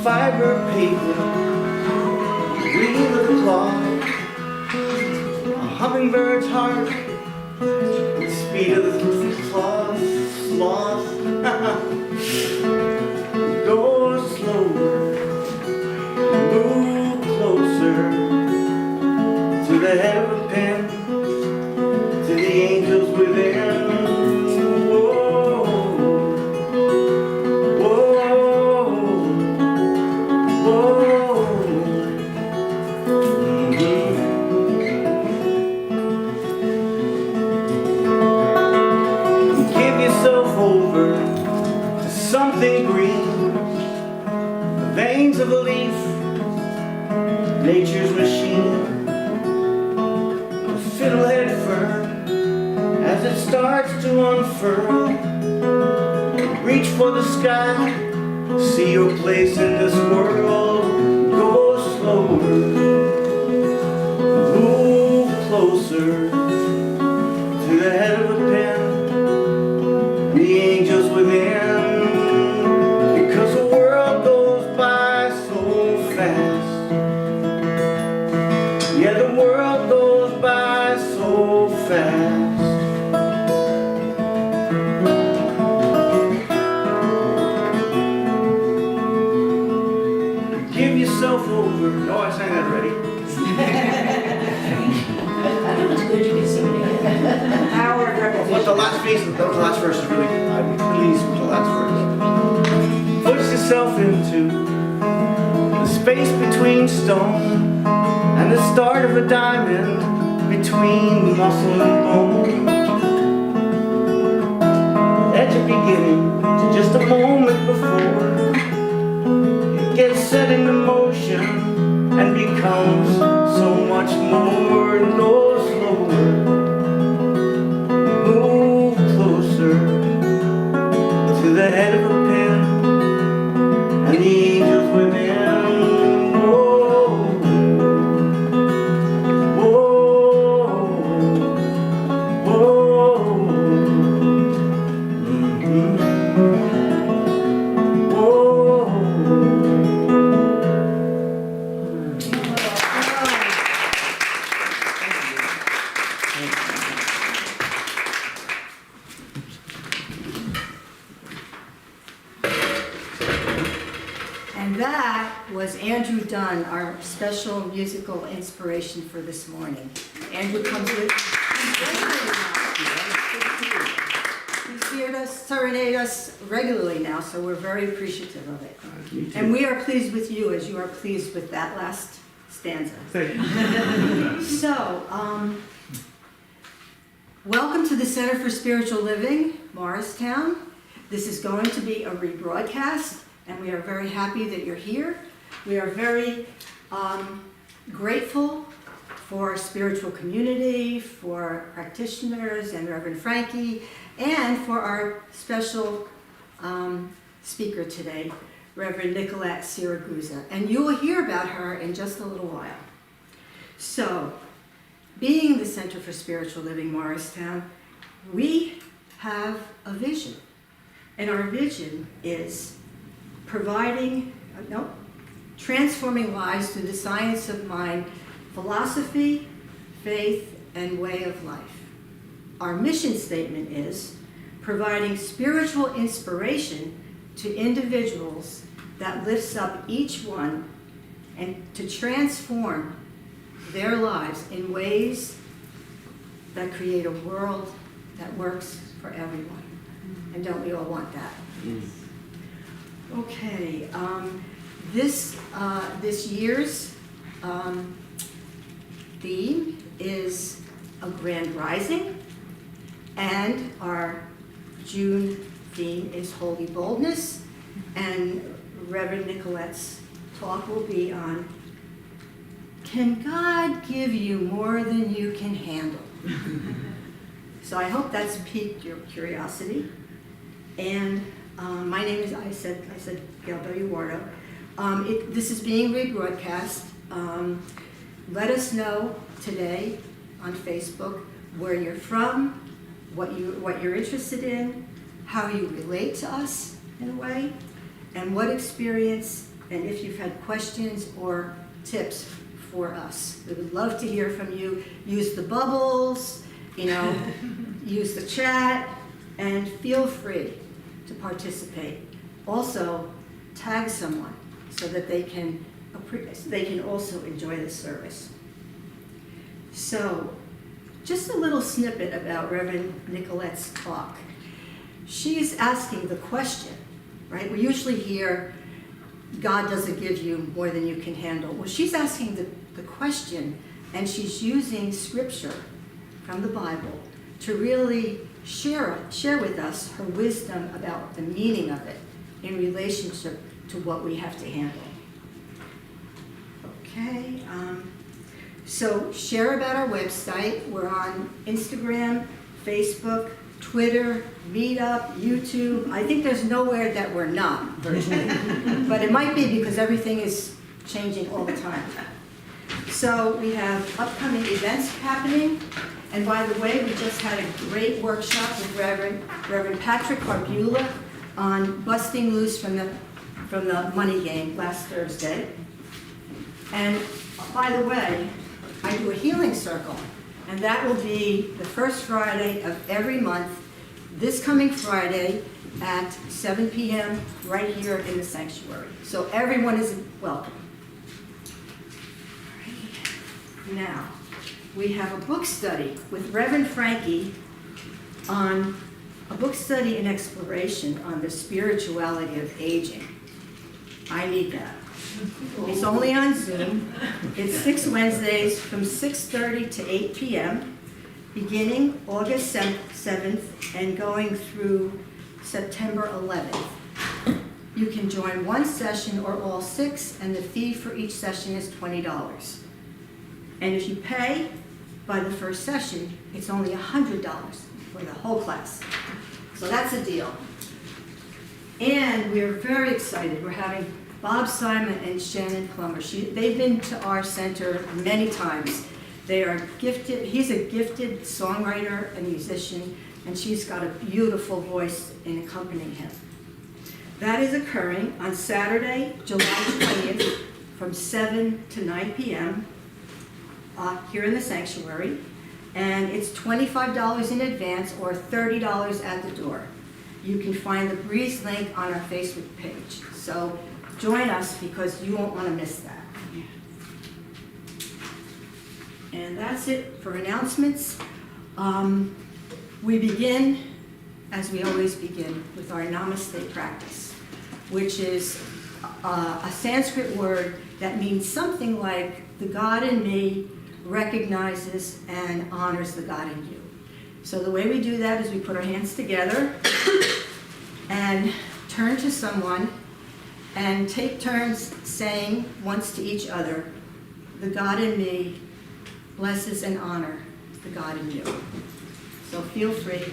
fiber paper, weave of the cloth, a hummingbird's heart, the speed of the sloth. Go slower, move closer to the head of a pin, to the angels within. Something green, the veins of a leaf, nature's machine, the fiddlehead fern, as it starts to unfurl. Reach for the sky, see your place in this world. Go slower, move closer to the head of a pen, the angels within. Yeah, the world goes by so fast. Give yourself over. No, I sang that already. I know it's good you can sing it again. Power of repetition. But the last piece, that was the last verse, really, I'm pleased with the last verse. Push yourself into the space between stone and the start of a diamond between muscle and bone. At your beginning, to just a moment before it gets set into motion and becomes so much more. No slower, move closer to the head of a pin and the angels within. And that was Andrew Dunn, our special musical inspiration for this morning. Andrew comes with... He's here to serenade us regularly now, so we're very appreciative of it. And we are pleased with you as you are pleased with that last stanza. Thank you. So, welcome to the Center for Spiritual Living, Morristown. This is going to be a rebroadcast, and we are very happy that you're here. We are very grateful for our spiritual community, for practitioners and Reverend Frankie, and for our special speaker today, Reverend Nicolette Siragusa. And you will hear about her in just a little while. So, being the Center for Spiritual Living Morristown, we have a vision. And our vision is transforming lives through the science of mind, philosophy, faith, and way of life. Our mission statement is providing spiritual inspiration to individuals that lifts up each one and to transform their lives in ways that create a world that works for everyone. And don't we all want that? Okay, this year's theme is a grand rising, and our June theme is holy boldness, and Reverend Nicolette's talk will be on, can God give you more than you can handle? So I hope that's piqued your curiosity. And my name is, I said Gail W. Wardo. This is being rebroadcast. Let us know today on Facebook where you're from, what you're interested in, how you relate to us in a way, and what experience and if you've had questions or tips for us. We would love to hear from you. Use the bubbles, use the chat, and feel free to participate. Also, tag someone so that they can also enjoy the service. So, just a little snippet about Reverend Nicolette's talk. She's asking the question, right? We usually hear, God doesn't give you more than you can handle. Well, she's asking the question, and she's using scripture from the Bible to really share with us her wisdom about the meaning of it in relationship to what we have to handle. Okay, so share about our website. We're on Instagram, Facebook, Twitter, Meetup, YouTube. I think there's nowhere that we're not. But it might be because everything is changing all the time. So we have upcoming events happening. And by the way, we just had a great workshop with Reverend Patrick Carbula on busting loose from the money game last Thursday. And by the way, I do a healing circle, and that will be the first Friday of every month, this coming Friday at 7 p.m. right here in the sanctuary. So everyone is welcome. All right. Now, we have a book study with Reverend Frankie on a book study and exploration on the spirituality of aging. I need that. It's only on Zoom. It's 6 Wednesdays from 6:30 to 8 p.m., beginning August 7th and going through September 11th. You can join one session or all 6, and the fee for each session is $20. And if you pay by the first session, it's only $100 for the whole class. So that's a deal. And we're very excited. We're having Bob Simon and Shannon Plummer. They've been to our center many times. They are gifted. He's a gifted songwriter and musician, and she's got a beautiful voice in accompanying him. That is occurring on Saturday, July 20th, from 7 to 9 p.m. Here in the sanctuary, and it's $25 in advance or $30 at the door. You can find the Breeze link on our Facebook page. So join us because you won't want to miss that. And that's it for announcements. We begin, as we always begin, with our Namaste practice, which is a Sanskrit word that means something like the God in me recognizes and honors the God in you. So the way we do that is we put our hands together and turn to someone and take turns saying once to each other, the God in me blesses and honors the God in you. So feel free.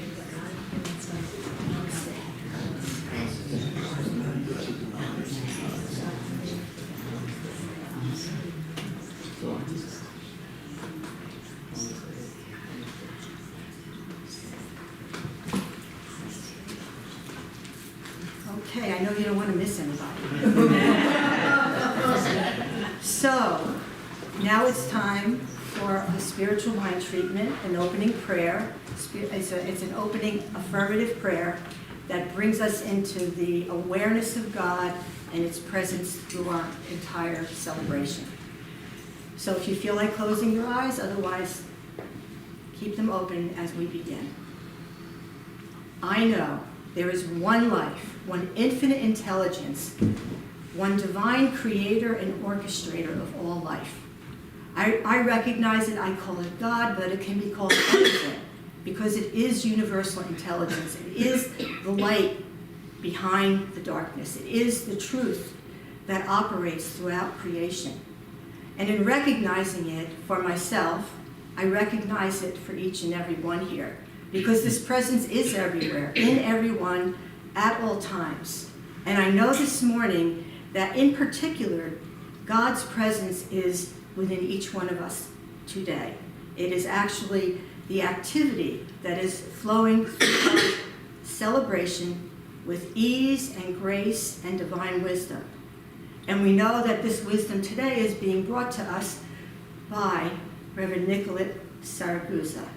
Okay, I know you don't want to miss anybody. So, now it's time for a spiritual mind treatment, an opening prayer. It's an opening affirmative prayer that brings us into the awareness of God and its presence through our entire celebration. So if you feel like closing your eyes, otherwise keep them open as we begin. I know there is one life, one infinite intelligence, one divine creator and orchestrator of all life. I recognize it, I call it God, but it can be called anything because it is universal intelligence. It is the light behind the darkness. It is the truth that operates throughout creation. And in recognizing it for myself, I recognize it for each and every one here because this presence is everywhere, in everyone, at all times. And I know this morning that in particular, God's presence is within each one of us today. It is actually the activity that is flowing through our celebration with ease and grace and divine wisdom. And we know that this wisdom today is being brought to us by Reverend Nicolette Saragusa.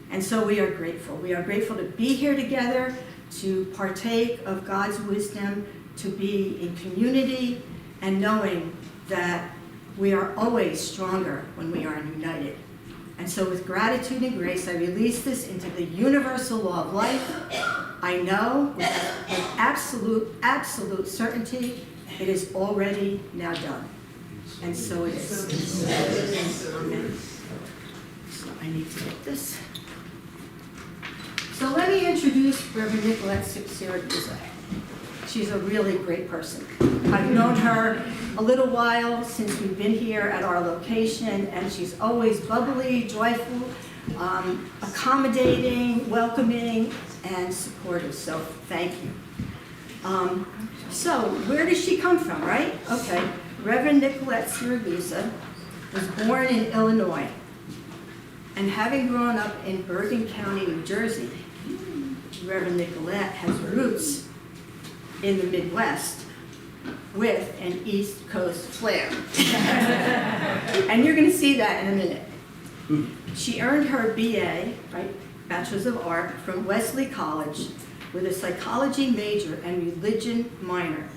And so we are grateful. We are grateful to be here together, to partake of God's wisdom, to be in community, and knowing that we are always stronger when we are united. And so with gratitude and grace, I release this into the universal law of life. I know with absolute certainty, it is already now done. And so it is. Amen. So I need to get this. So let me introduce Reverend Nicolette Saragusa. She's a really great person. I've known her a little while since we've been here at our location, and she's always bubbly, joyful, accommodating, welcoming, and supportive. So thank you. So where does she come from, right? Okay. Reverend Nicolette Saragusa was born in Illinois, and having grown up in Bergen County, New Jersey, Reverend Nicolette has roots in the Midwest with an East Coast flair. And you're going to see that in a minute. She earned her BA, right, Bachelor's of Art, from Wesley College with a psychology major and religion minor.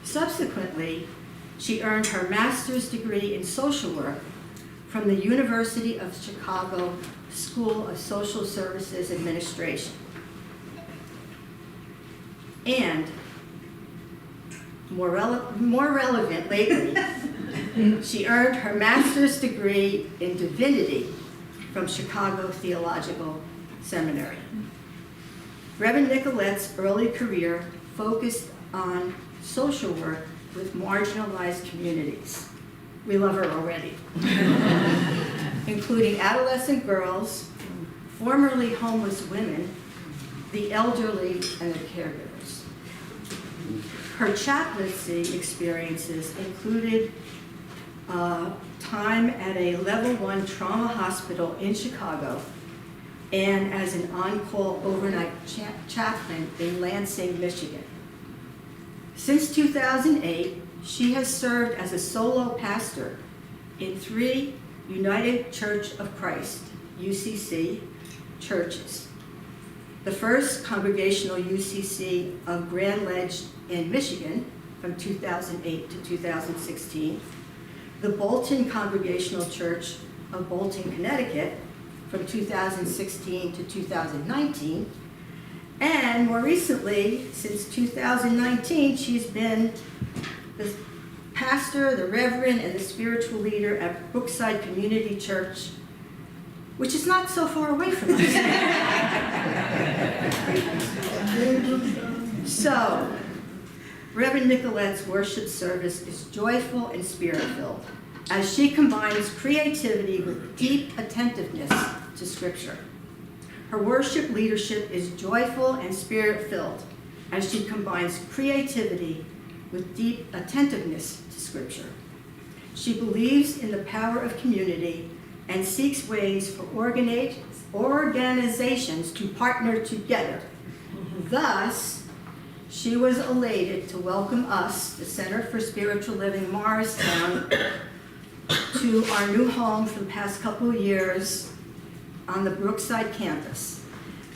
Subsequently, she earned her master's degree in social work from the University of Chicago School of Social Services Administration. And more relevant lately, she earned her master's degree in divinity from Chicago Theological Seminary. Reverend Nicolette's early career focused on social work with marginalized communities. We love her already. Including adolescent girls, formerly homeless women, the elderly, and the caregivers. Her chaplaincy experiences included time at a level 1 trauma hospital in Chicago and as an on-call overnight chaplain in Lansing, Michigan. Since 2008, she has served as a solo pastor in 3 United Church of Christ, UCC, churches. The first Congregational UCC of Grand Ledge in Michigan from 2008 to 2016, the Bolton Congregational Church of Bolton, Connecticut from 2016 to 2019, and more recently, since 2019, she's been the pastor, the reverend, and the spiritual leader at Brookside Community Church, which is not so far away from us. So, Reverend Nicolette's worship service is joyful and spirit-filled as she combines creativity with deep attentiveness to Scripture. Her worship leadership is joyful and spirit-filled as she combines creativity with deep attentiveness to Scripture. She believes in the power of community and seeks ways for organizations to partner together. Thus, she was elated to welcome us, the Center for Spiritual Living Morristown, to our new home for the past couple of years on the Brookside campus.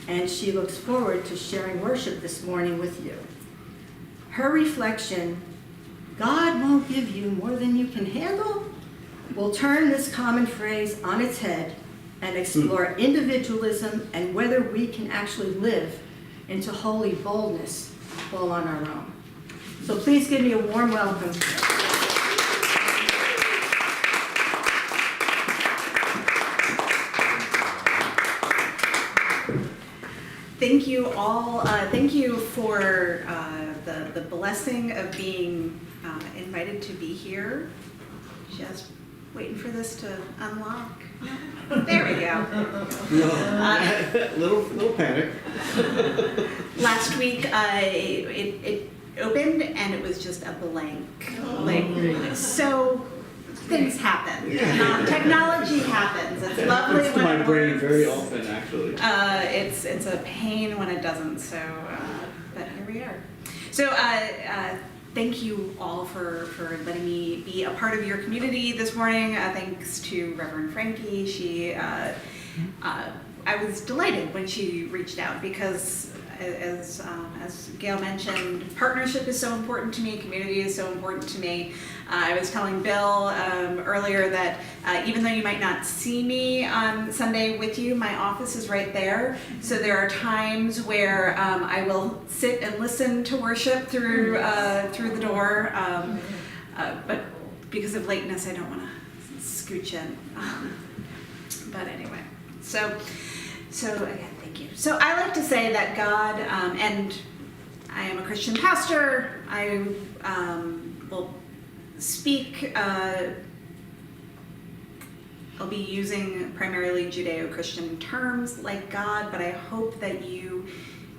And she looks forward to sharing worship this morning with you. Her reflection, "God won't give you more than you can handle," will turn this common phrase on its head and explore individualism and whether we can actually live into holy boldness all on our own. So please give me a warm welcome. Thank you all. Thank you for the blessing of being invited to be here. Just waiting for this to unlock. No. There we go. Little panic. Last week, it opened and it was just a blank. So things happen. Technology happens. It's lovely It's when my it brain works. very often, actually. It's a pain when it doesn't. So, but here we are. So thank you all for letting me be a part of your community this morning. Thanks to Reverend Frankie. I was delighted when she reached out because, as Gail mentioned, partnership is so important to me, community is so important to me. I was telling Bill earlier that even though you might not see me on Sunday with you, my office is right there. So there are times where I will sit and listen to worship through the door, but because of lateness, I don't want to scooch in. But anyway, so again, thank you. So I like to say that God, and I am a Christian pastor, I will speak, I'll be using primarily Judeo-Christian terms like God, but I hope that you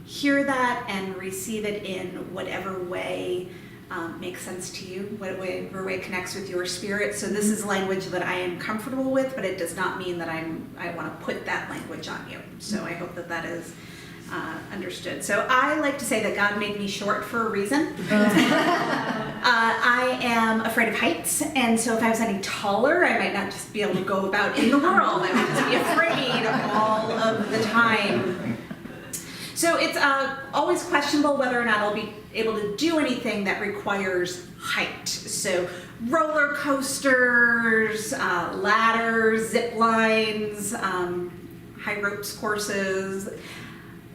hear that and receive it in whatever way makes sense to you, whatever way connects with your spirit. So this is language that I am comfortable with, but it does not mean that I want to put that language on you. So I hope that is understood. So I like to say that God made me short for a reason. I am afraid of heights, and so if I was any taller, I might not just be able to go about in the world. I would just be afraid all of the time. So it's always questionable whether or not I'll be able to do anything that requires height. So roller coasters, ladders, zip lines, high ropes courses.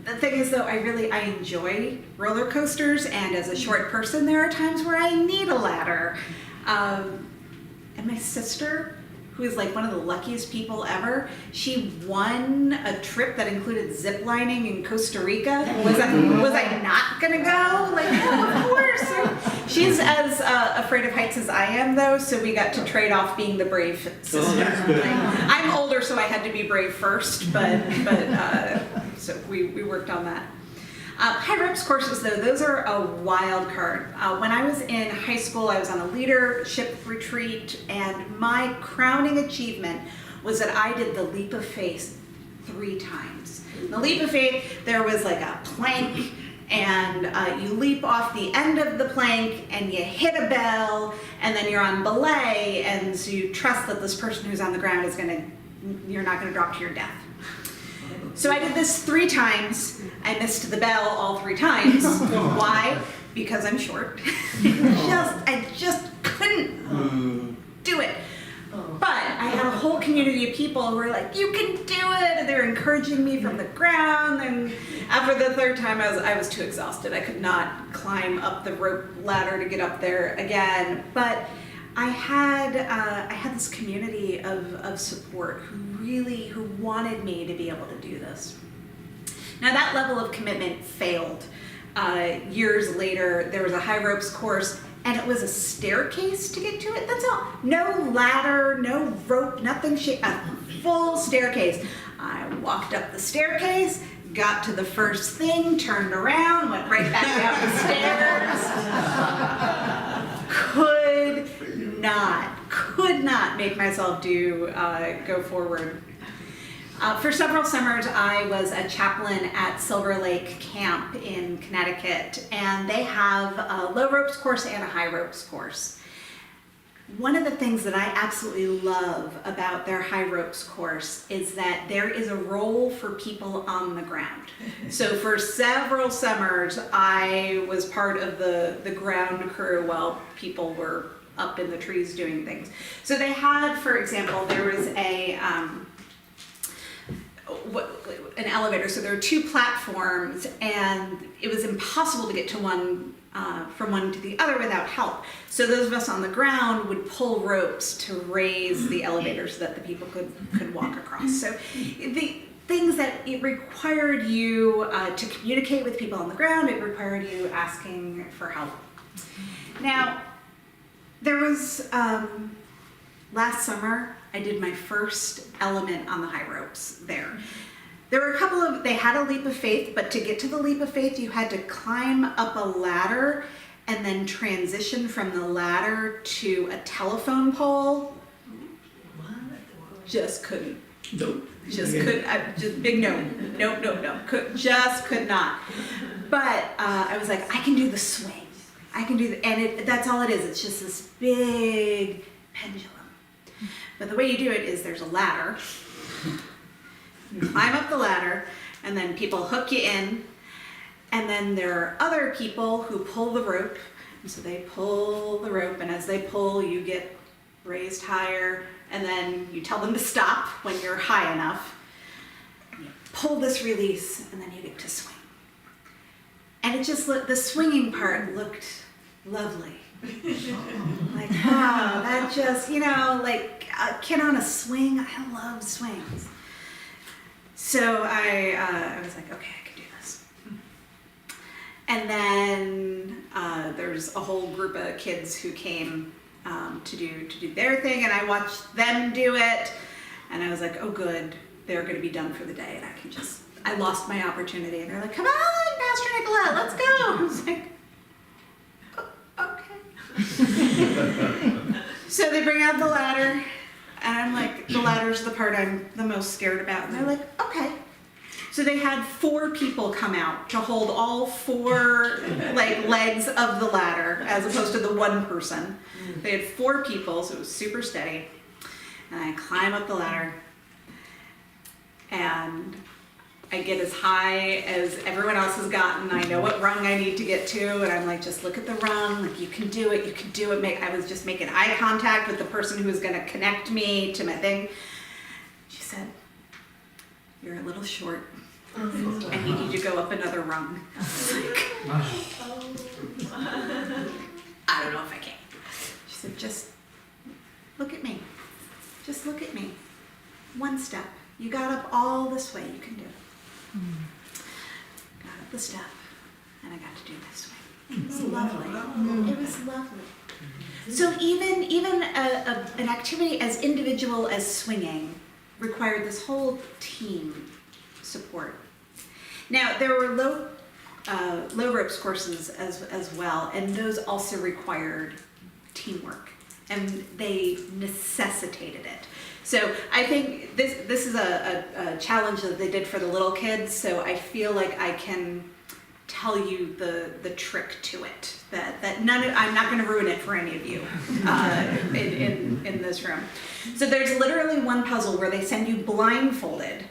The thing is, though, I enjoy roller coasters, and as a short person, there are times where I need a ladder. And my sister, who is like one of the luckiest people ever, she won a trip that included zip lining in Costa Rica. Was I not gonna go? Like, no, of course. She's as afraid of heights as I am, though, so we got to trade off being the brave sister. I'm older, so I had to be brave first, but so we worked on that. High ropes courses, though, those are a wild card. When I was in high school, I was on a leadership retreat, and my crowning achievement was that I did the leap of faith 3 times. The leap of faith, there was like a plank, and you leap off the end of the plank, and you hit a bell, and then you're on belay, and so you trust that this person who's on the ground you're not gonna drop to your death. So I did this 3 times. I missed the bell all 3 times. Why? Because I'm short. I just couldn't do it. But I had a whole community of people who were like, "You can do it!" And they were encouraging me from the ground. And after the 3rd time, I was too exhausted. I could not climb up the rope ladder to get up there again. But I had this community of support who wanted me to be able to do this. Now that level of commitment failed. Years later, there was a high ropes course, and it was a staircase to get to it. That's all. No ladder, no rope, nothing. A full staircase. I walked up the staircase, got to the first thing, turned around, went right back down the stairs. Could not make myself go forward. For several summers, I was a chaplain at Silver Lake Camp in Connecticut, and they have a low ropes course and a high ropes course. One of the things that I absolutely love about their high ropes course is that there is a role for people on the ground. So for several summers, I was part of the ground crew while people were up in the trees doing things. So they had, for example, there was an elevator. So there were 2 platforms, and it was impossible to get to one from one to the other without help. So those of us on the ground would pull ropes to raise the elevator so that the people could walk across. So the things that it required you to communicate with people on the ground, it required you asking for help. Now, there was, last summer, I did my first element on the high ropes there. There were they had a leap of faith, but to get to the leap of faith, you had to climb up a ladder and then transition from the ladder to a telephone pole. Just couldn't. Nope. Just couldn't. Just big no. Nope. Just could not. But I was like, I can do the swing. I can do that. And that's all it is. It's just this big pendulum. But the way you do it is there's a ladder. You climb up the ladder, and then people hook you in. And then there are other people who pull the rope. And so they pull the rope, and as they pull, you get raised higher. And then you tell them to stop when you're high enough. And you pull this release, and then you get to swing. And it just looked, the swinging part looked lovely. Like, wow, that just, you know, like a kid on a swing. I love swings. So I was like, okay, I can do this. And then there's a whole group of kids who came to do their thing, and I watched them do it, and I was like, oh good, they're going to be done for the day, and I lost my opportunity. And they're like, come on, Pastor Nicolette, let's go. I was like, okay. So they bring out the ladder, and I'm like, the ladder's the part I'm the most scared about. And they're like, okay. So they had 4 people come out to hold all 4 like legs of the ladder, as opposed to the one person. They had 4 people, so it was super steady. And I climb up the ladder, and I get as high as everyone else has gotten. I know what rung I need to get to, and I'm like, just look at the rung, like, you can do it, you can do it. I was just making eye contact with the person who was gonna connect me to my thing. She said, you're a little short, and you need to go up another rung. I was like, I don't know if I can. She said, just look at me. Just look at me. One step. You got up all this way, you can do it. Got up the step, and I got to do this swing. It was lovely. It was lovely. So even an activity as individual as swinging required this whole team support. Now there were low ropes courses as well, and those also required teamwork, and they necessitated it. So I think this is a challenge that they did for the little kids, so I feel like I can tell you the trick to it. That I'm not going to ruin it for any of you in this room. So there's literally one puzzle where they send you blindfolded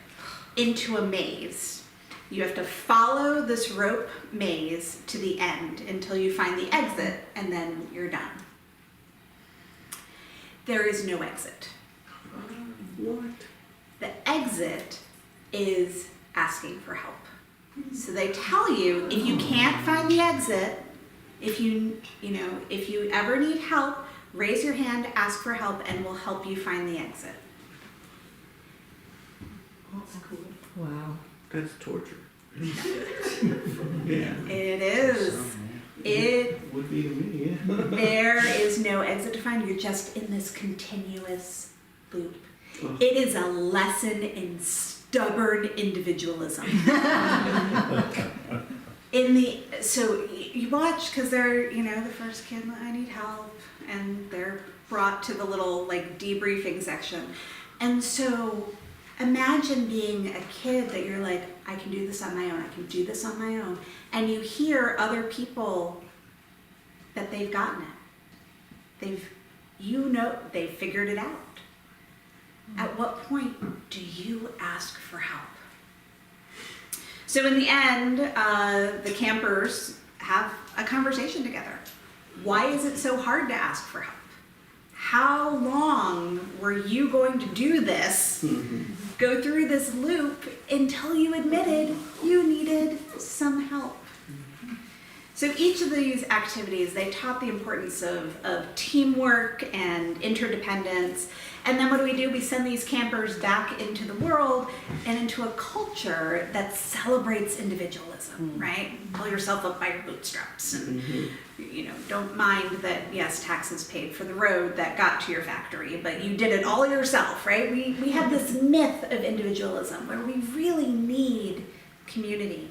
into a maze. You have to follow this rope maze to the end until you find the exit, and then you're done. There is no exit. What? The exit is asking for help. So they tell you, if you can't find the exit, if you ever need help, raise your hand, ask for help, and we'll help you find the exit. That's cool. Wow. That's torture. Yeah. It is. It would be to me, yeah. There is no exit to find. You're just in this continuous loop. Oh. It is a lesson in stubborn individualism. So you watch, because they're, the first kid, I need help, and they're brought to the little like debriefing section. And so imagine being a kid that you're like, I can do this on my own, I can do this on my own. And you hear other people that they've gotten it. They've figured it out. At what point do you ask for help? So in the end, the campers have a conversation together. Why is it so hard to ask for help? How long were you going to do this, go through this loop until you admitted you needed some help? So each of these activities, they taught the importance of teamwork and interdependence. And then what do? We send these campers back into the world and into a culture that celebrates individualism, right? Pull yourself up by your bootstraps and, don't mind that, yes, taxes paid for the road that got to your factory, but you did it all yourself, right? We have this myth of individualism where we really need community.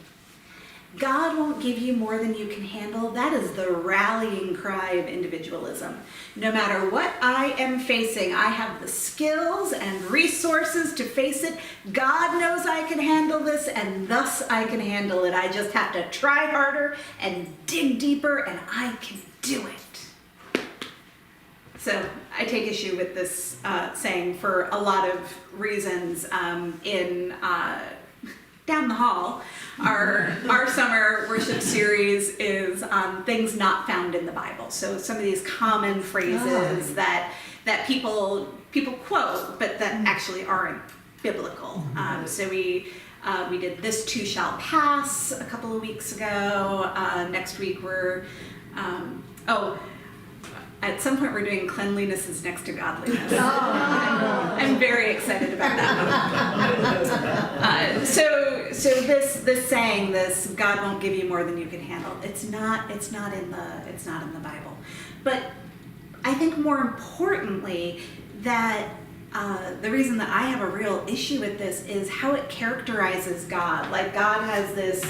God won't give you more than you can handle. That is the rallying cry of individualism. No matter what I am facing, I have the skills and resources to face it. God knows I can handle this, and thus I can handle it. I just have to try harder and dig deeper, and I can do it. So I take issue with this saying for a lot of reasons. Down the hall, our summer worship series is on things not found in the Bible. So some of these common phrases that people quote, but that actually aren't biblical. So we did "This Too Shall Pass" a couple of weeks ago. Next week we're at some point we're doing "Cleanliness is Next to Godliness." I'm very excited about that. So this saying, this God won't give you more than you can handle. It's not in the Bible. But I think more importantly that the reason that I have a real issue with this is how it characterizes God. Like God has this,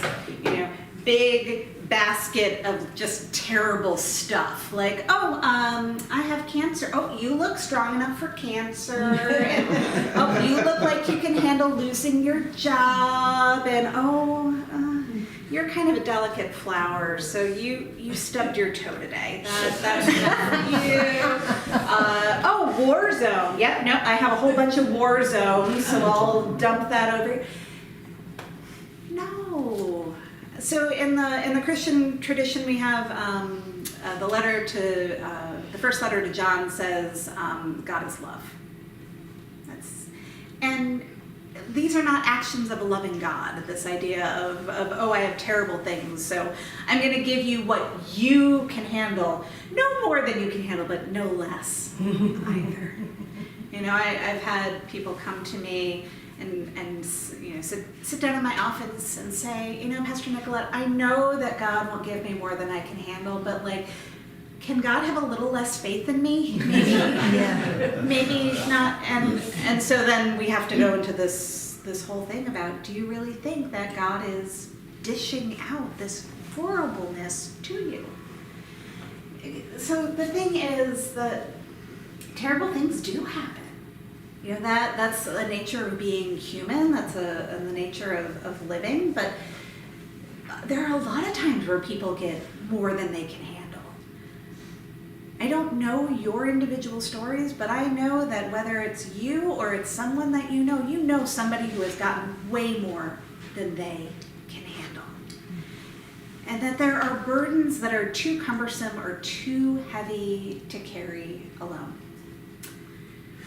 big basket of just terrible stuff. Like, I have cancer. Oh, you look strong enough for cancer. And, oh, you look like you can handle losing your job. And you're kind of a delicate flower, so you stubbed your toe today. That's enough for you. War zone. Yep, no, I have a whole bunch of war zones, so I'll dump that over here. No. So in the Christian tradition, we have the first letter to John says God is love. And these are not actions of a loving God. This idea of I have terrible things, so I'm going to give you what you can handle, no more than you can handle, but no less either. I've had people come to me and sit down in my office and say, Pastor Nicolette, I know that God won't give me more than I can handle, but can God have a little less faith in me? Maybe, maybe not. And so then we have to go into this whole thing about, do you really think that God is dishing out this horribleness to you? So the thing is that terrible things do happen. That's the nature of being human, that's the nature of living, but there are a lot of times where people get more than they can handle. I don't know your individual stories, but I know that whether it's you or it's someone that you know somebody who has gotten way more than they can handle. And that there are burdens that are too cumbersome or too heavy to carry alone.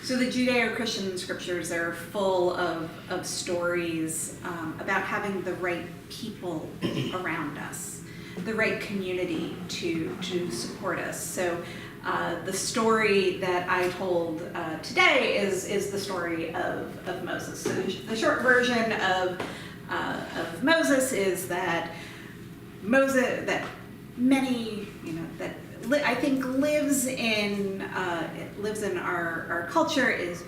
So the Judeo-Christian scriptures are full of stories about having the right people around us, the right community to support us. So the story that I told today is the story of Moses. So the short version of Moses is that I think lives in our culture is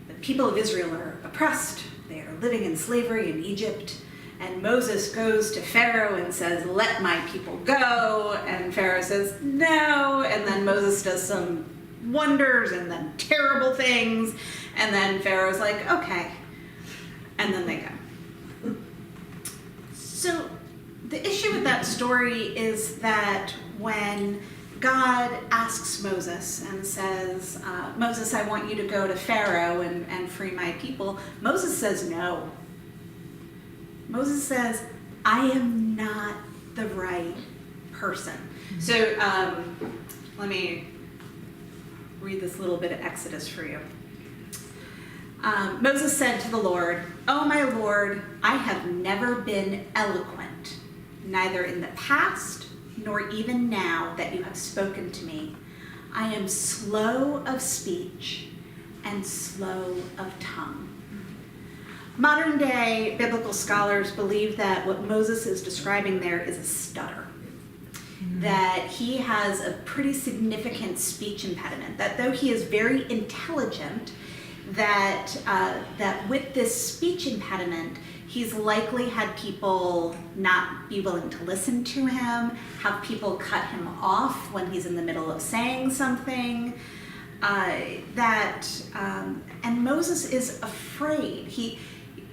the people of Israel are oppressed. They are living in slavery in Egypt. And Moses goes to Pharaoh and says, "Let my people go." And Pharaoh says, "No." And then Moses does some wonders and then terrible things. And then Pharaoh's like, "Okay." And then they go. So the issue with that story is that when God asks Moses and says, Moses, I want you to go to Pharaoh and free my people, Moses says no. Moses says, I am not the right person. So let me read this little bit of Exodus for you. Moses said to the Lord, "Oh, my Lord, I have never been eloquent, neither in the past nor even now that you have spoken to me. I am slow of speech and slow of tongue." Modern day biblical scholars believe that what Moses is describing there is a stutter. That he has a pretty significant speech impediment, that though he is very intelligent, that with this speech impediment, He's likely had people not be willing to listen to him, have people cut him off when he's in the middle of saying something. And Moses is afraid.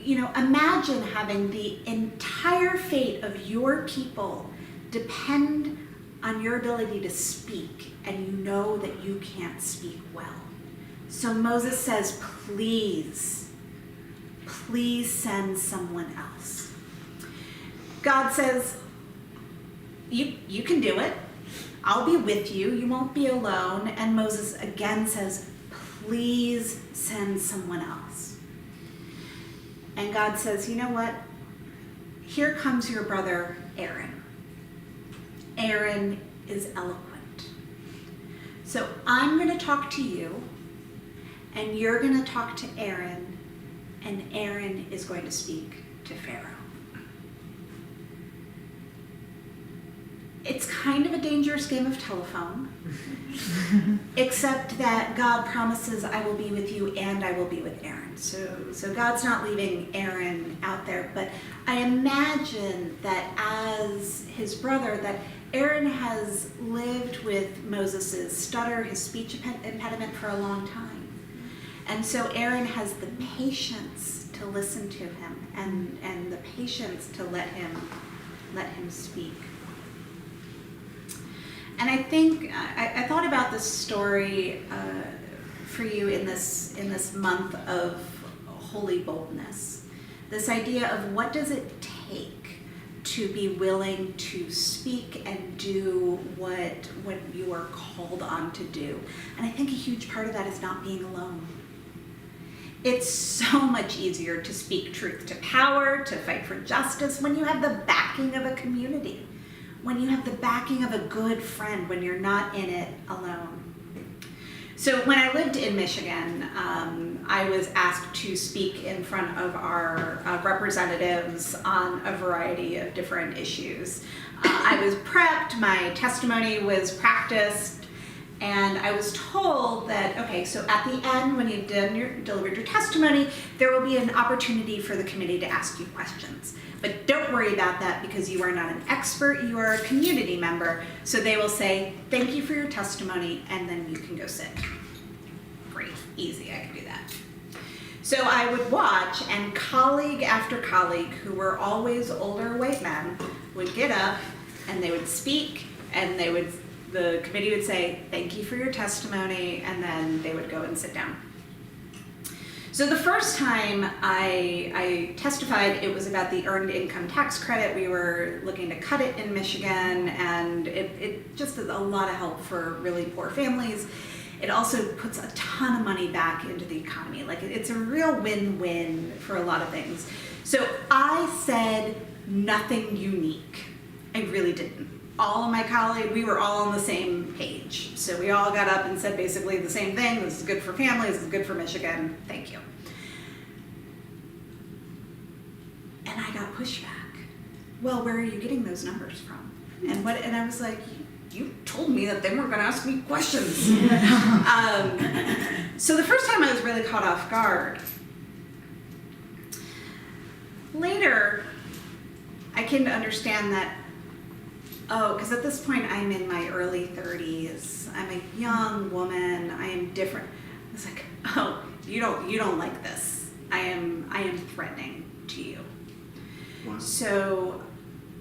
Imagine having the entire fate of your people depend on your ability to speak, and you know that you can't speak well. So Moses says, please send someone else. God says, you can do it. I'll be with you. You won't be alone. And Moses again says, please send someone else. And God says, you know what? Here comes your brother Aaron. Aaron is eloquent. So I'm going to talk to you, and you're going to talk to Aaron, and Aaron is going to speak to Pharaoh. It's kind of a dangerous game of telephone, except that God promises, I will be with you and I will be with Aaron. So God's not leaving Aaron out there, but I imagine that as his brother, that Aaron has lived with Moses' stutter, his speech impediment, for a long time. And so Aaron has the patience to listen to him and the patience to let him speak. And I think I thought about this story for you in this month of holy boldness. This idea of what does it take to be willing to speak and do what you are called on to do. And I think a huge part of that is not being alone. It's so much easier to speak truth to power, to fight for justice when you have the backing of a community, when you have the backing of a good friend, when you're not in it alone. So when I lived in Michigan, I was asked to speak in front of our representatives on a variety of different issues. I was prepped, my testimony was practiced, and I was told that, okay, so at the end, when you've delivered your testimony, there will be an opportunity for the committee to ask you questions. But don't worry about that because you are not an expert, you are a community member. So they will say, thank you for your testimony, and then you can go sit. Great, easy, I can do that. So I would watch, and colleague after colleague, who were always older white men, would get up, and they would speak, and the committee would say, thank you for your testimony, and then they would go and sit down. So the first time I testified, it was about the earned income tax credit. We were looking to cut it in Michigan, and it just is a lot of help for really poor families. It also puts a ton of money back into the economy. Like, it's a real win-win for a lot of things. So I said nothing unique. I really didn't. All of my colleagues, we were all on the same page. So we all got up and said basically the same thing. This is good for families, this is good for Michigan, thank you. And I got pushback. Well, where are you getting those numbers from? And I was like, you told me that they weren't gonna ask me questions. So the first time I was really caught off guard. Later, I came to understand that, because at this point I'm in my early 30s. I'm a young woman. I am different. I was like, oh, you don't like this. I am threatening to you. Wow. So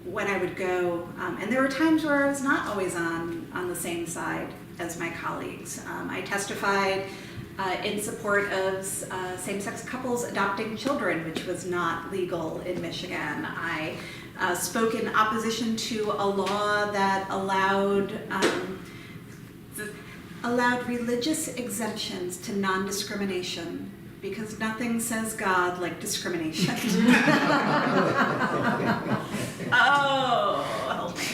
when I would go, and there were times where I was not always on the same side as my colleagues. I testified in support of same-sex couples adopting children, which was not legal in Michigan. I spoke in opposition to a law that allowed religious exemptions to non-discrimination, because nothing says God like discrimination. Oh, help me.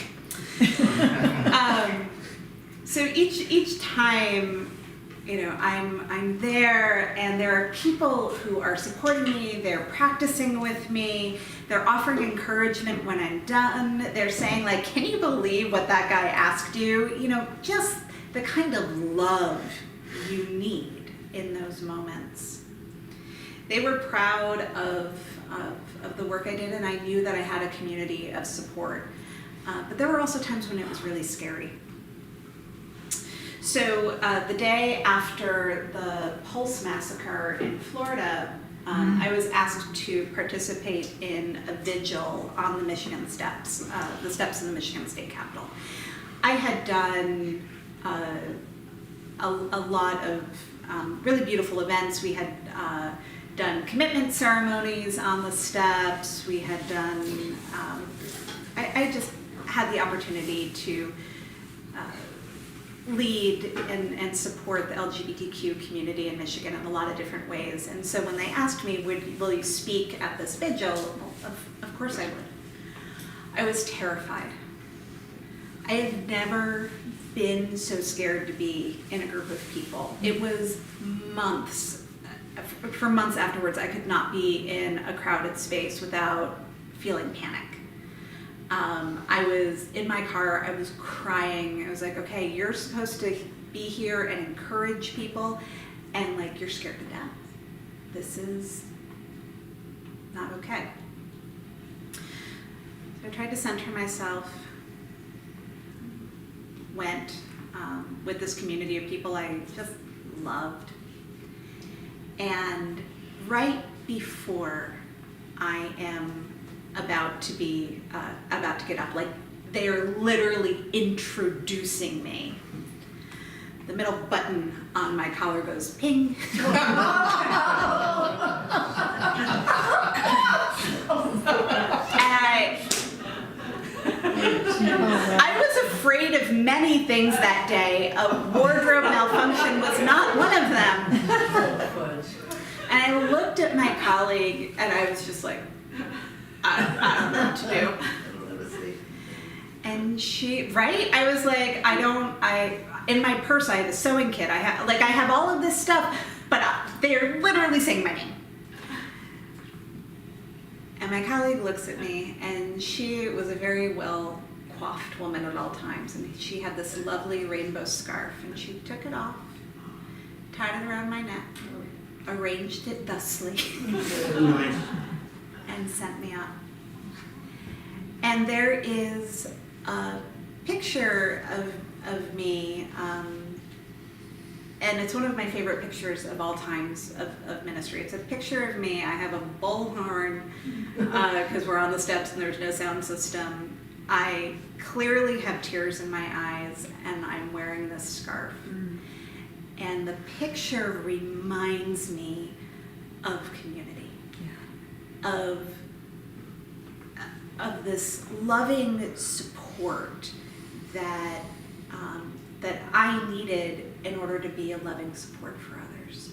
So each time, I'm there, and there are people who are supporting me, they're practicing with me, they're offering encouragement when I'm done, they're saying, like, can you believe what that guy asked you? Just the kind of love you need in those moments. They were proud of of the work I did, and I knew that I had a community of support. But there were also times when it was really scary. So the day after the Pulse massacre in Florida, I was asked to participate in a vigil on the Michigan steps, the steps of the Michigan State Capitol. I had done a lot of really beautiful events. We had done commitment ceremonies on the steps. We had done, I just had the opportunity to lead and support the LGBTQ community in Michigan in a lot of different ways. And so when they asked me, will you speak at this vigil? Well, of course I would. I was terrified. I had never been so scared to be in a group of people. It was months. For months afterwards, I could not be in a crowded space without feeling panic. I was in my car, I was crying. I was like, okay, you're supposed to be here and encourage people, and like, you're scared to death. This is not okay. So I tried to center myself, went with this community of people I just loved. And right before I am about to get up, like they are literally introducing me, the middle button on my collar goes ping. I was afraid of many things that day. A wardrobe malfunction was not one of them. And I looked at my colleague and I was just like, I don't know what to do. And she, right? I was like, in my purse I have a sewing kit. I have all of this stuff, but they're literally saying my name. And my colleague looks at me, and she was a very well-coiffed woman at all times, and she had this lovely rainbow scarf, and she took it off, tied it around my neck, arranged it thusly, and sent me up. And there is a picture of me, and it's one of my favorite pictures of all times of ministry. It's a picture of me. I have a bullhorn because we're on the steps and there's no sound system. I clearly have tears in my eyes, and I'm wearing this scarf. And the picture reminds me of community, of this loving support that I needed in order to be a loving support for others.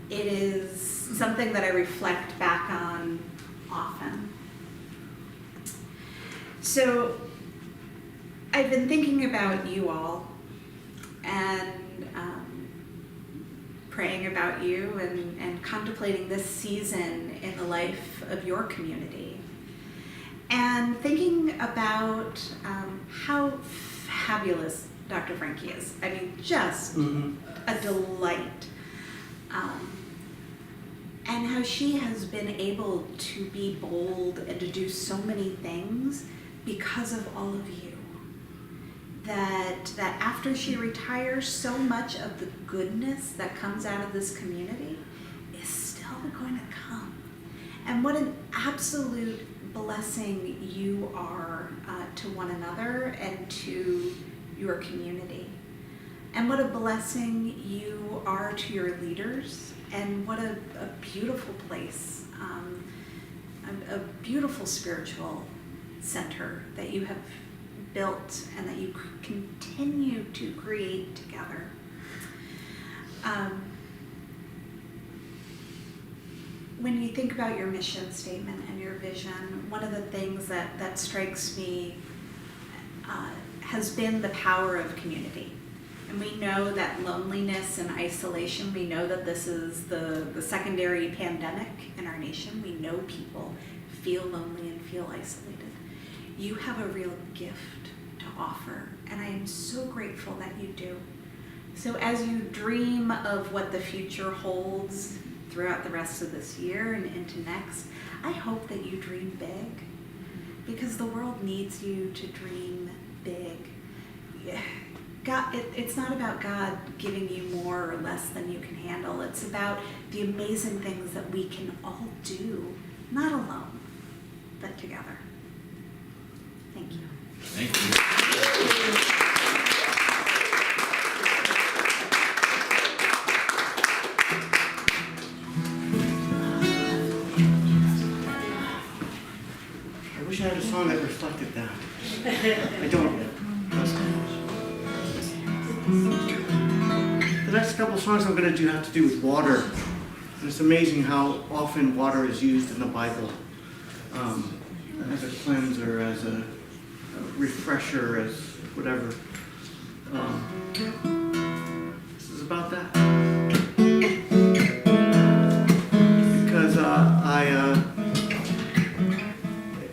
It is something that I reflect back on often. So I've been thinking about you all and praying about you and contemplating this season in the life of your community. And thinking about how fabulous Dr. Frankie is. I mean, just a delight. And how she has been able to be bold and to do so many things because of all of you. That after she retires, so much of the goodness that comes out of this community is still going to come. And what an absolute blessing you are to one another and to your community. And what a blessing you are to your leaders, and what a beautiful place, a beautiful spiritual center that you have built and that you continue to create together. When you think about your mission statement and your vision, one of the things that strikes me has been the power of community. And we know that loneliness and isolation, we know that this is the secondary pandemic in our nation. We know people feel lonely and feel isolated. You have a real gift to offer, and I am so grateful that you do. So as you dream of what the future holds throughout the rest of this year and into next, I hope that you dream big, because the world needs you to dream big. God, it's not about God giving you more or less than you can handle. It's about the amazing things that we can all do, not alone, but together. Thank you. Thank you. I wish I had a song that reflected that. I don't yet. The next couple songs I'm going to do have to do with water. And it's amazing how often water is used in the Bible as a cleanser, as a refresher, as whatever. This is about that. Because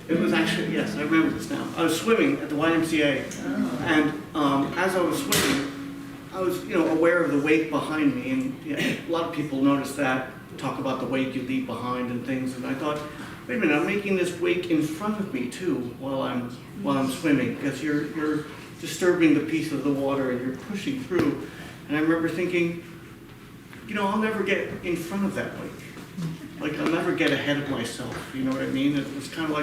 it was actually, yes, I remember this now. I was swimming at the YMCA, and as I was swimming, I was, aware of the wake behind me, and a lot of people notice that, talk about the wake you leave behind and things, and I thought, wait a minute, I'm making this wake in front of me too while I'm swimming, because you're disturbing the peace of the water and you're pushing through. And I remember thinking, I'll never get in front of that wake. Like, I'll never get ahead of myself, you know what I mean? It was kind of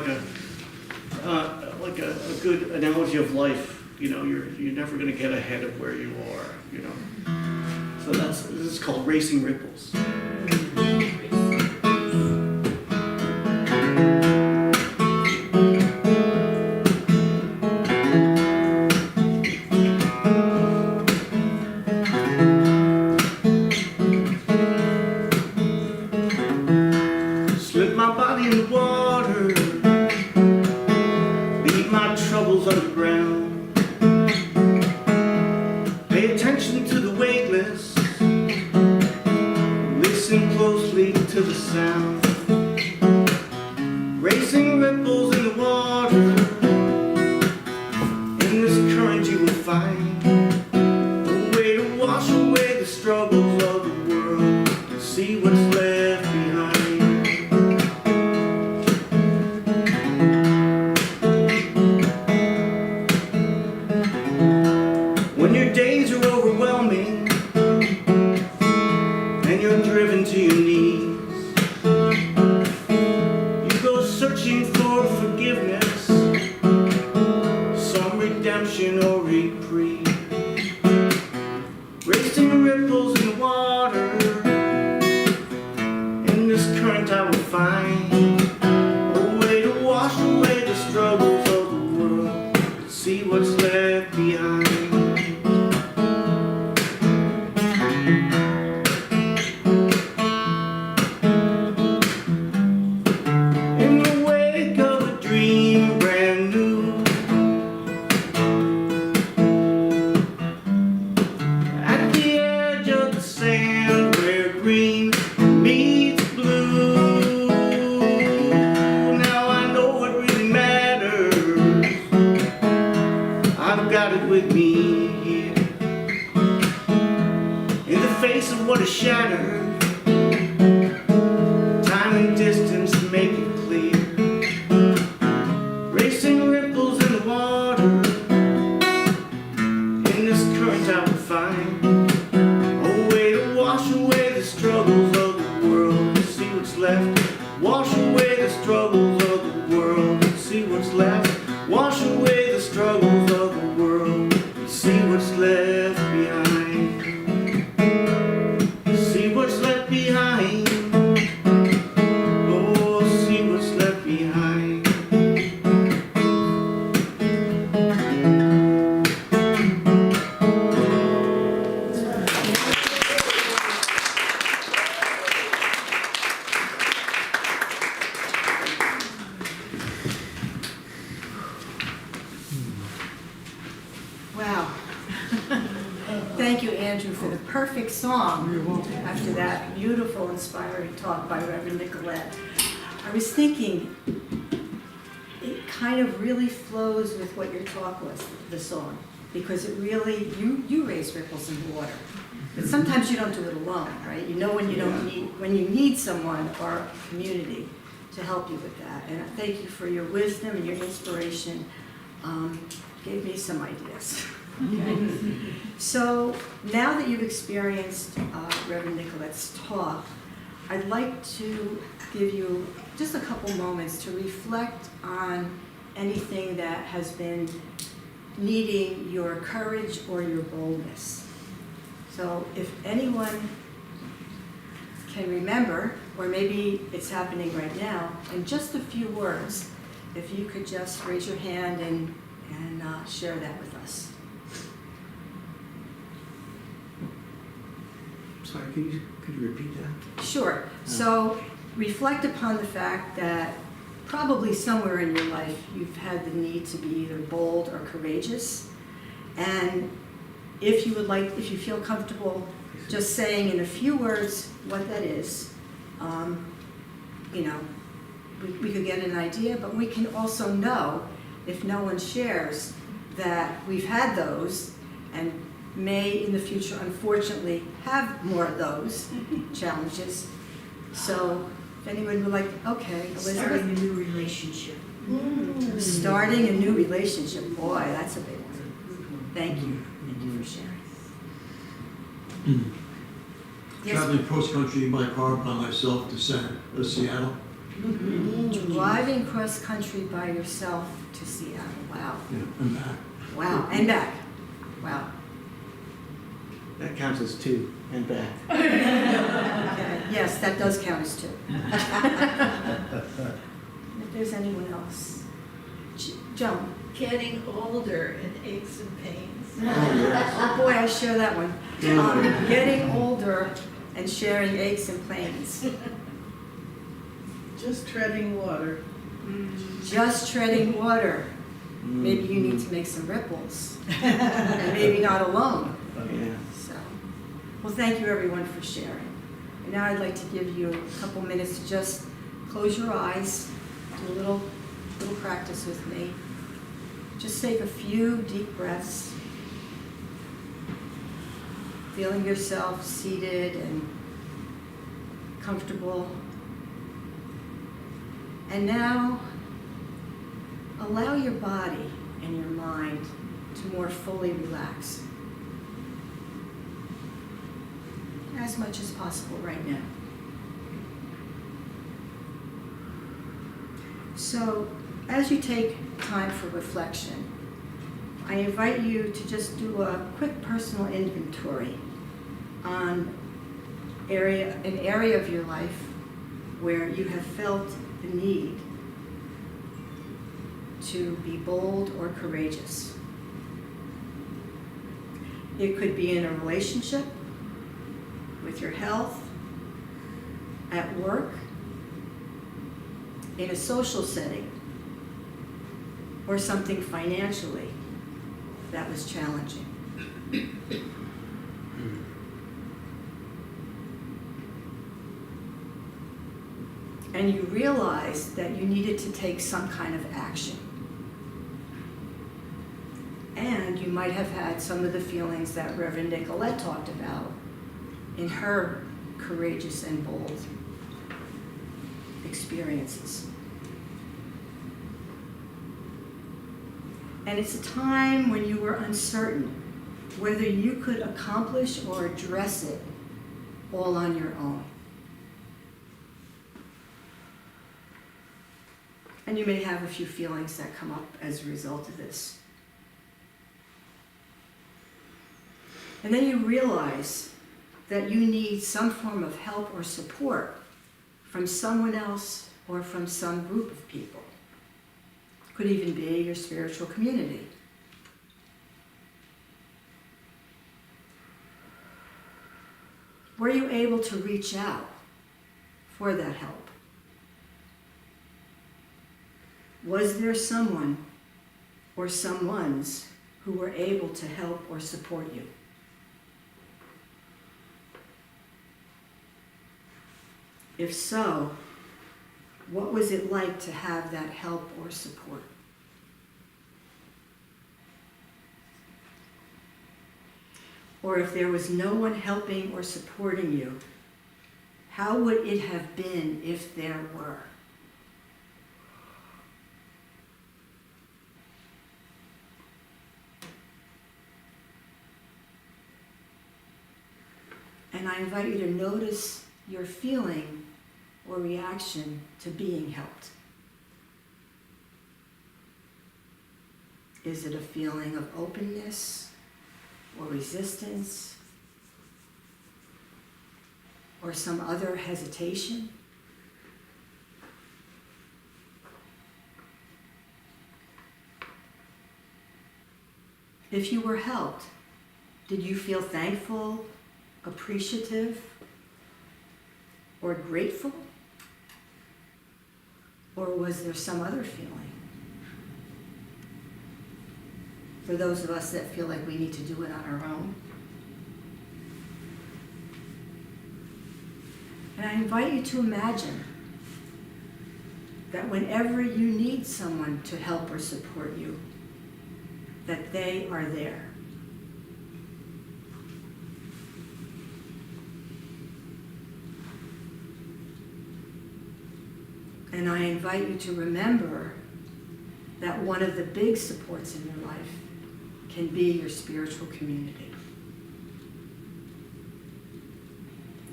like a good analogy of life. You're never going to get ahead of where you are, So this is called Racing Ripples. Slip my body in the water, leave my troubles underground. Pay attention to the weightless, listen closely to the sound. Racing ripples in the water, in this current you will find a way to wash away the struggles of the world and see what's left behind. When your days are overwhelming and you're driven to your knees, you go searching for forgiveness, some redemption or reprieve. Racing ripples in the water, in this current I will find a way to wash away the struggles of the world, see what's left behind. In the wake of a dream brand new, at the edge of the sand where green meets blue, now I know what really matters. I've got it with me here, in the face of what is shattered. Time and distance make it clear. Racing ripples in the water, in this current I will find a way to wash away the struggles of the world and see what's left. Wash away the struggles of the world and see what's left. Wash away the struggles of the world and see what's left behind. See what's left behind. Oh, see what's left behind. Wow. Thank you, Andrew, for the perfect song after that beautiful, inspiring talk by Reverend Nicolette. I was thinking, it kind of really flows with what your talk was, the song, because it really, you raise ripples in the water. But sometimes you don't do it alone, right? You know when you need someone or a community to help you with that. And I thank you for your wisdom and your inspiration. Gave me some ideas. Okay. So now that you've experienced Reverend Nicolette's talk, I'd like to give you just a couple moments to reflect on anything that has been needing your courage or your boldness. So if anyone can remember, or maybe it's happening right now, in just a few words, if you could just raise your hand and share that with us. Sorry, could you repeat that? Sure. So reflect upon the fact that probably somewhere in your life you've had the need to be either bold or courageous. And if you would like, if you feel comfortable just saying in a few words what that is, you know, we could get an idea, but we can also know, if no one shares, that we've had those and may in the future unfortunately have more of those challenges. So if anyone would like, okay, Elizabeth. Starting a new relationship. Starting a new relationship, boy, that's a big one. Thank you for sharing. Yes, Traveling cross-country in my car by myself to Seattle. driving cross country by yourself to Seattle, wow. Yeah, and back. Wow, and back, wow. That counts as 2 and back. Okay. Yes, that does count as 2. If there's anyone else. Joan. Getting older and aches and pains. Oh boy, I share that one. Getting older and sharing aches and pains. Just treading water. Just treading water. Maybe you need to make some ripples. And maybe not alone. Yeah. So, well, thank you everyone for sharing. And now I'd like to give you a couple minutes to just close your eyes, do a little practice with me. Just take a few deep breaths, feeling yourself seated and comfortable. And now, allow your body and your mind to more fully relax. As much as possible right now. So, as you take time for reflection, I invite you to just do a quick personal inventory on an area of your life where you have felt the need to be bold or courageous. It could be in a relationship, with your health, at work, in a social setting, or something financially that was challenging. And you realized that you needed to take some kind of action. And you might have had some of the feelings that Reverend Nicolette talked about in her courageous and bold experiences. And it's a time when you were uncertain whether you could accomplish or address it all on your own. And you may have a few feelings that come up as a result of this. And then you realize that you need some form of help or support from someone else or from some group of people. Could even be your spiritual community. Were you able to reach out for that help? Was there someone or someones who were able to help or support you? If so, what was it like to have that help or support? or if there was no one helping or supporting you, how would it have been if there were? And I invite you to notice your feeling or reaction to being helped. Is it a feeling of openness or resistance or some other hesitation? If you were helped, did you feel thankful, appreciative, or grateful? Or was there some other feeling? For those of us that feel like we need to do it on our own. And I invite you to imagine that whenever you need someone to help or support you, that they are there. And I invite you to remember that one of the big supports in your life can be your spiritual community.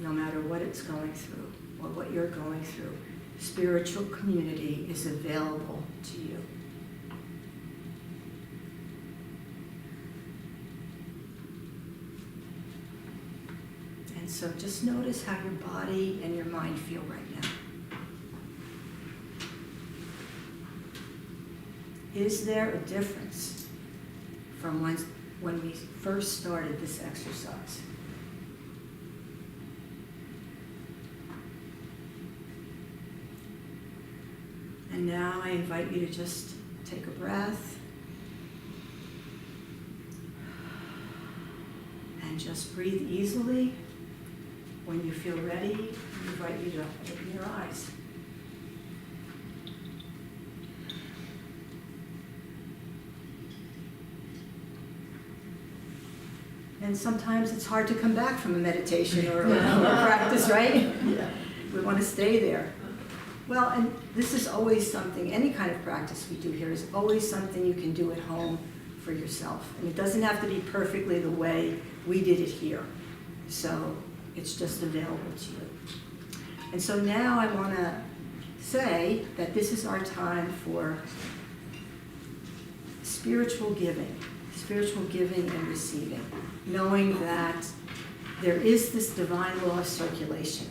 No matter what it's going through or what you're going through, spiritual community is available to you. And so just notice how your body and your mind feel right now. Is there a difference from when we first started this exercise? And now I invite you to just take a breath and just breathe easily. When you feel ready, I invite you to open your eyes. And sometimes it's hard to come back from a meditation or a practice, right? Yeah. We want to stay there. Well, and this is always something, any kind of practice we do here is always something you can do at home for yourself. And it doesn't have to be perfectly the way we did it here. So it's just available to you. And so now I want to say that this is our time for spiritual giving and receiving, knowing that there is this divine law of circulation.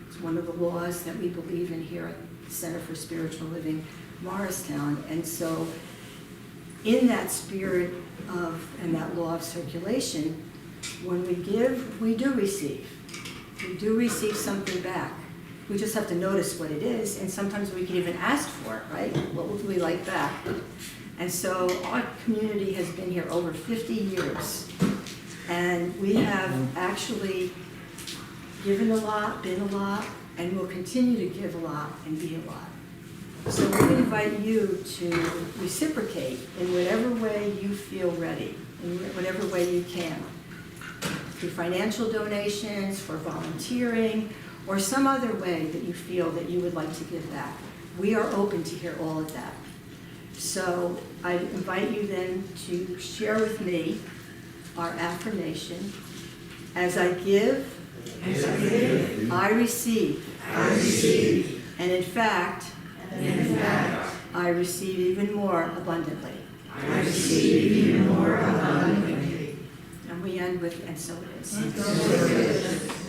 It's one of the laws that we believe in here at the Center for Spiritual Living, Morristown. And so in that spirit of, and that law of circulation, when we give, we do receive. We do receive something back. We just have to notice what it is, and sometimes we can even ask for it, right? What would we like back? And so our community has been here over 50 years, and we have actually given a lot, been a lot, and will continue to give a lot and be a lot. So we invite you to reciprocate in whatever way you feel ready, in whatever way you can, through financial donations, for volunteering, or some other way that you feel that you would like to give back. We are open to hear all of that. So I invite you then to share with me our affirmation. As I give, I receive. And in fact, I receive even more abundantly. And we end with, and so it is.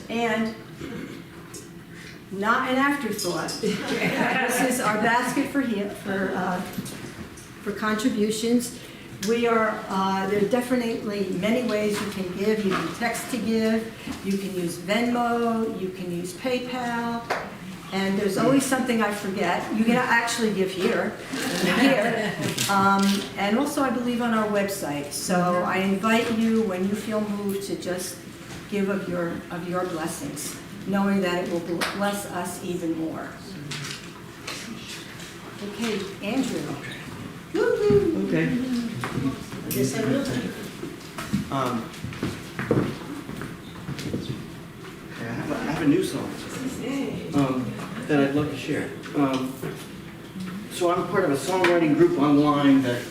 And not an afterthought. This is our basket for contributions. We are, there are definitely many ways you can give. You can text to give, you can use Venmo, you can use PayPal, and there's always something I forget. You can actually give here. And also I believe on our website. So I invite you, when you feel moved, to just give of your blessings, knowing that it will bless us even more. Okay, Andrew. Okay. I guess I will. song that I'd love to share. So I'm part of a songwriting group online that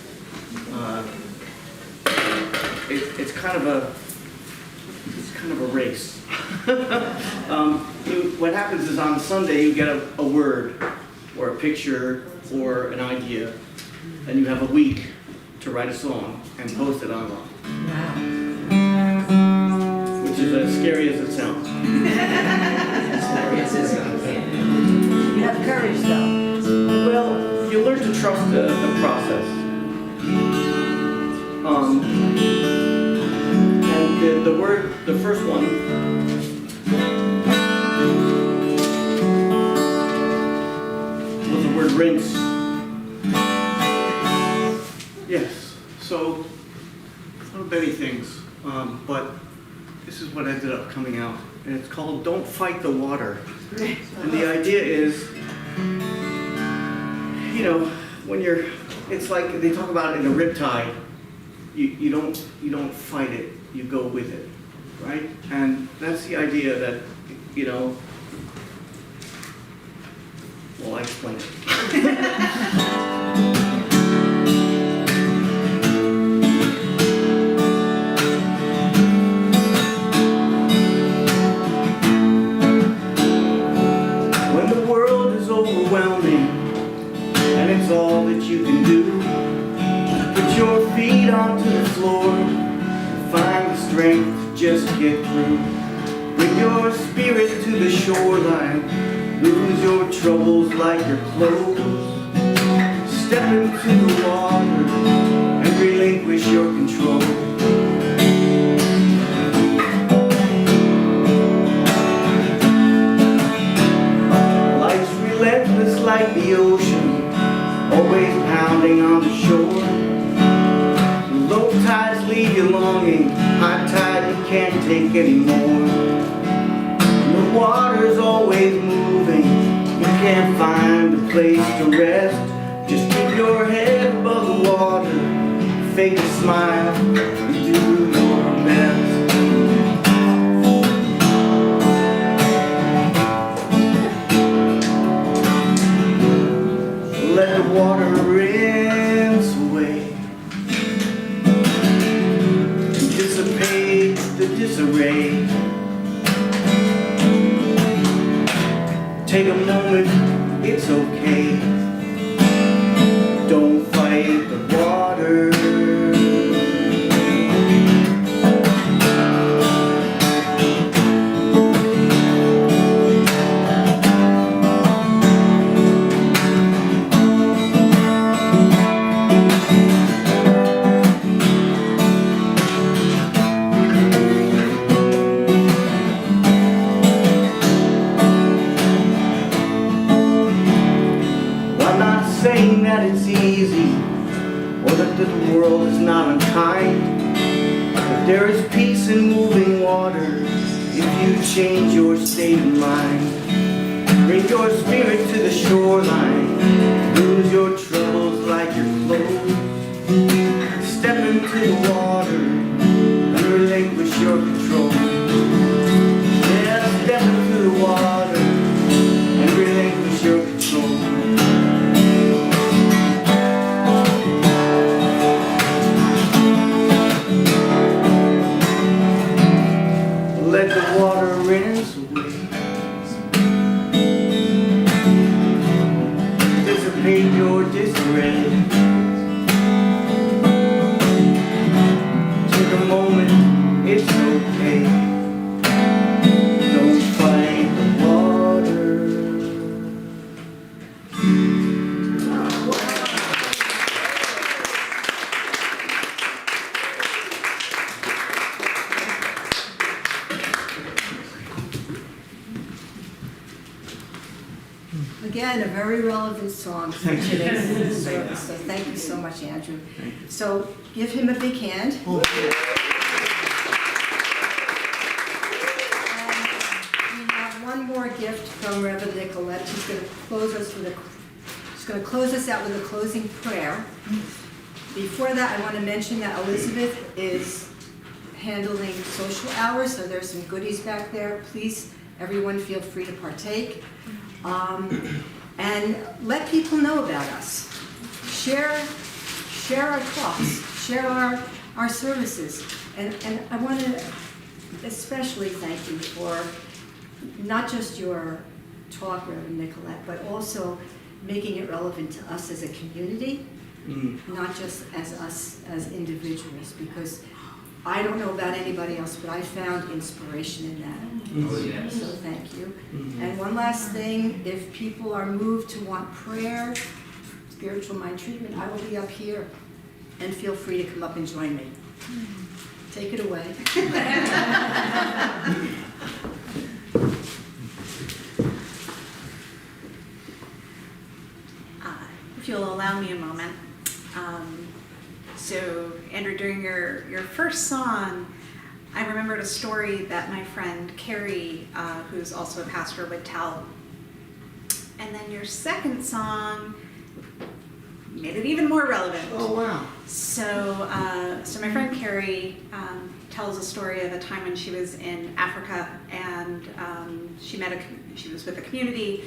it's kind of a race. What happens is on Sunday you get a word or a picture or an idea, and you have a week to write a song and post it online. Which is as scary as it sounds. You have courage though. Well, you learn to trust the process. And the word, the first one, was the word rinse. Yes, so, many things, but this is what ended up coming out. And it's called Don't Fight the Water. And the idea is, you know, when you're, it's like they talk about in a riptide, you don't fight it, you go with it, right? And that's the idea that, you know, well, I explain it. When the world is overwhelming and it's all that you can do, put your feet onto the floor and find the strength to just get through. Bring your spirit to the shoreline, lose your troubles like your clothes. Step into the water and relinquish your control. Life's relentless like the ocean, always pounding on the shore. Low tides leave you longing, high tide you can't take anymore. The water's always moving, you can't find a place to rest. Just keep your head above the water, fake a smile, and do your best. Let the water rinse away and dissipate the disarray. Take a moment, it's okay. Don't fight the water. Saying that it's easy, or that the world is not unkind, but there is peace in moving water if you change your state of mind. Bring your spirit to the shoreline, lose your troubles like your clothes. Step into the water and relinquish your control. Yeah, step into the water and relinquish your control. Let the water rinse away. Dissipate your disarray. Take a moment, it's okay. Don't fight the water. Again, a very relevant song for today's service, so thank you so much, Andrew. So give him a big hand. And we have one more gift from Reverend Nicolette. She's going to close us out with a closing prayer. Before that, I want to mention that Elizabeth is handling social hours, so there's some goodies back there. Please Everyone feel free to partake. And let people know about us. Share our talks, share our services. And I want to especially thank you for not just your talk, Reverend Nicolette, but also making it relevant to us as a community, not just as us as individuals, because I don't know about anybody else, but I found inspiration in that. Oh, yes. So thank you. And one last thing, if people are moved to want prayer, spiritual mind treatment, I will be up here, and feel free to come up and join me. Take it away. If you'll allow me a moment. So, Andrew, during your first song, I remembered a story that my friend Carrie, who's also a pastor, would tell. And then your second song made it even more relevant. Oh, wow. So my friend Carrie tells a story of a time when she was in Africa, and she was with a community,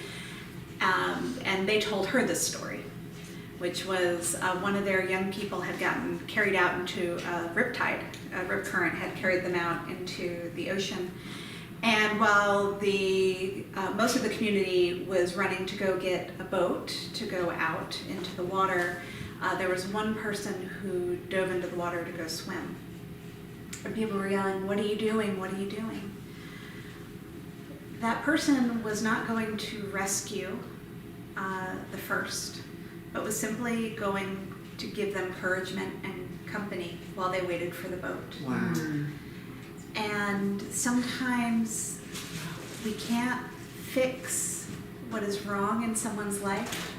and they told her this story, which was one of their young people had gotten carried out into a riptide. A rip current had carried them out into the ocean. And while most of the community was running to go get a boat to go out into the water, there was one person who dove into the water to go swim. And people were yelling, "What are you doing? What are you doing?" That person was not going to rescue the first, but was simply going to give them encouragement and company while they waited for the boat. Wow. And sometimes we can't fix what is wrong in someone's life,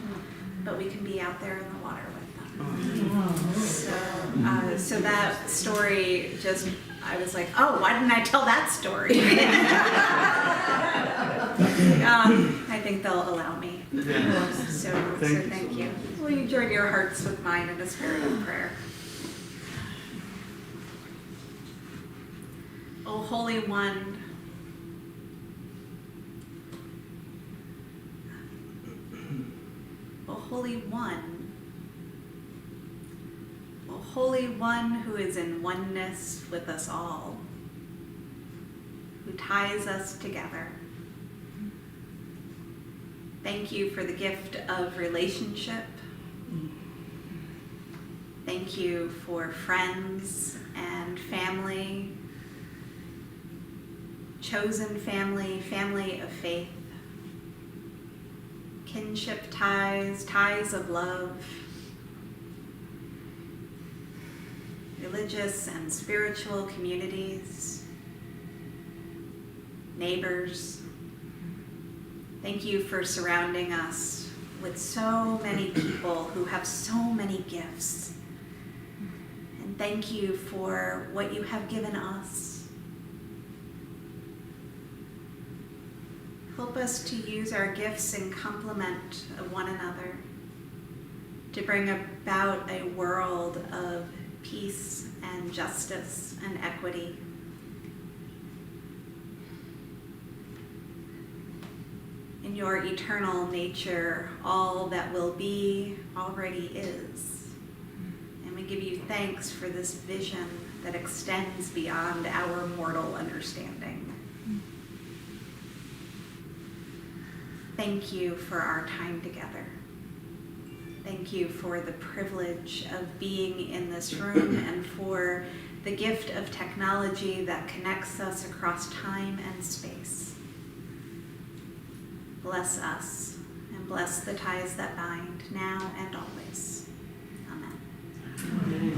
but we can be out there in the water with them. So that story just, I was like, oh, why didn't I tell that story? I think they'll allow me. So thank you. Will you join your hearts with mine in a spirit of prayer? O Holy One, O Holy One, O Holy One who is in oneness with us all, who ties us together. Thank you for the gift of relationship. Thank you for friends and family, chosen family, family of faith, kinship ties, ties of love, religious and spiritual communities, neighbors. Thank you for surrounding us with so many people who have so many gifts. And thank you for what you have given us. Help us to use our gifts in complement of one another, to bring about a world of peace and justice and equity. In your eternal nature, all that will be already is. And we give you thanks for this vision that extends beyond our mortal understanding. Thank you for our time together. Thank you for the privilege of being in this room and for the gift of technology that connects us across time and space. Bless us and bless the ties that bind now and always. Amen. Amen.